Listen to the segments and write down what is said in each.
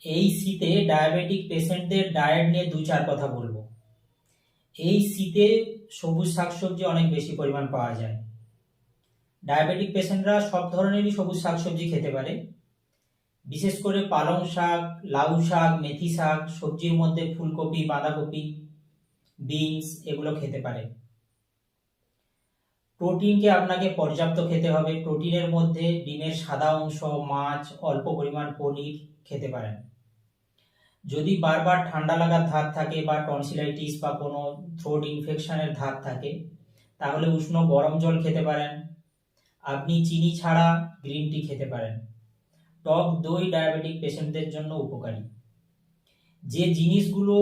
এই শীতে ডায়াবেটিক পেশেন্টদের ডায়েট নিয়ে 2-4 কথা বলবো। এই শীতে সবুজ শাকসবজি অনেক বেশি পরিমাণ পাওয়া যায়। ডায়াবেটিক পেশেন্টরা সব ধরনেরই সবুজ শাকসবজি খেতে পারে। বিশেষ করে পালং শাক, লাউ শাক, মেথি শাক, সবজির মধ্যে ফুলকপি, বাঁধাকপি, বিনস এগুলো খেতে পারে। প্রোটিনকে আপনাকে পর্যাপ্ত খেতে হবে। প্রোটিনের মধ্যে ডিমের সাদা অংশ, মাছ, অল্প পরিমাণ পনির খেতে পারেন। যদি বারবার ঠান্ডা লাগার ধাত থাকে বা টনসিলাইটিস বা কোনো থ্রোট ইনফেকশনের ধাত থাকে, তাহলে উষ্ণ গরম জল খেতে পারেন। আপনি চিনি ছাড়া গ্রিন টি খেতে পারেন। টক দই ডায়াবেটিক পেশেন্টদের জন্য উপকারী। যে জিনিসগুলো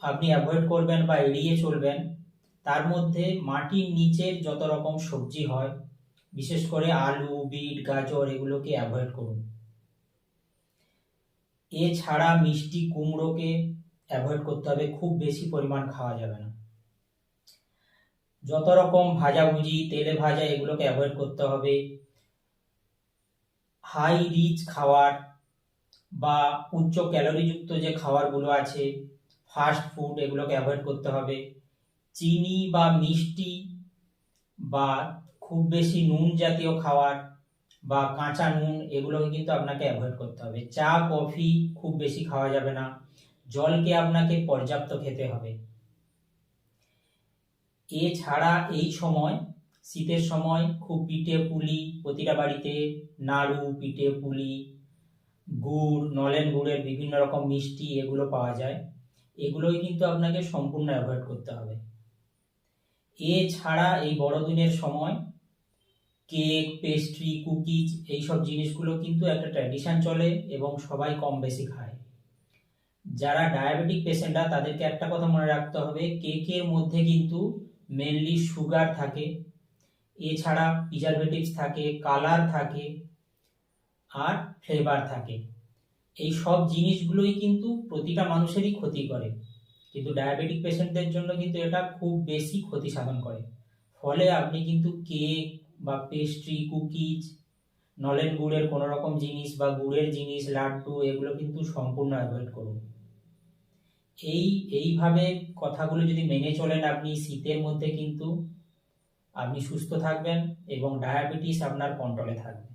আপনি অ্যাভয়েড করবেন বা এড়িয়ে চলবেন, তার মধ্যে মাটির নিচের যত রকম সবজি হয়, বিশেষ করে আলু, বিট, গাজর এগুলোকে অ্যাভয়েড করুন। এছাড়া মিষ্টি কুমড়োকে অ্যাভয়েড করতে হবে, খুব বেশি পরিমাণ খাওয়া যাবে না। যত রকম ভাজাভুজি, তেলে ভাজা এগুলোকে অ্যাভয়েড করতে হবে। হাই রিচ খাবার বা উচ্চ ক্যালোরিযুক্ত যে খাবারগুলো আছে, ফাস্ট ফুড, এগুলোকে অ্যাভয়েড করতে হবে। চিনি বা মিষ্টি বা খুব বেশি নুন জাতীয় খাবার বা কাঁচা নুন এগুলোকে কিন্তু আপনাকে অ্যাভয়েড করতে হবে। চা, কফি খুব বেশি খাওয়া যাবে না। জলকে আপনাকে পর্যাপ্ত খেতে হবে। এছাড়া এই সময়, শীতের সময় খুব পিঠে পুলি প্রতিটা বাড়িতে, নাড়ু, পিঠে পুলি, গুড়, নলেন গুড়ের বিভিন্ন রকম মিষ্টি এগুলো পাওয়া যায়। এগুলোই কিন্তু আপনাকে সম্পূর্ণ অ্যাভয়েড করতে হবে। এছাড়া এই বড়দিনের সময় কেক, পেস্ট্রি, কুকিজ এইসব জিনিসগুলো কিন্তু একটা ট্র্যাডিশন চলে এবং সবাই কম বেশি খায়। যারা ডায়াবেটিক পেশেন্টরা তাদেরকে একটা কথা মনে রাখতে হবে, কেকের মধ্যে কিন্তু মেনলি সুগার থাকে, এছাড়া প্রিজারভেটিভস থাকে, কালার থাকে আর ফ্লেভার থাকে। এই সব জিনিসগুলোই কিন্তু প্রতিটা মানুষেরই ক্ষতি করে, কিন্তু ডায়াবেটিক পেশেন্টদের জন্য কিন্তু এটা খুব বেশি ক্ষতি সাধন করে। ফলে আপনি কিন্তু কেক বা পেস্ট্রি, কুকিজ, নলেন গুড়ের কোনো রকম জিনিস বা গুড়ের জিনিস, লাড্ডু এগুলো কিন্তু সম্পূর্ণ অ্যাভয়েড করুন। এইভাবে কথাগুলো যদি মেনে চলেন আপনি, শীতের মধ্যে কিন্তু আপনি সুস্থ থাকবেন এবং ডায়াবেটিস আপনার কন্ট্রোলে থাকবে।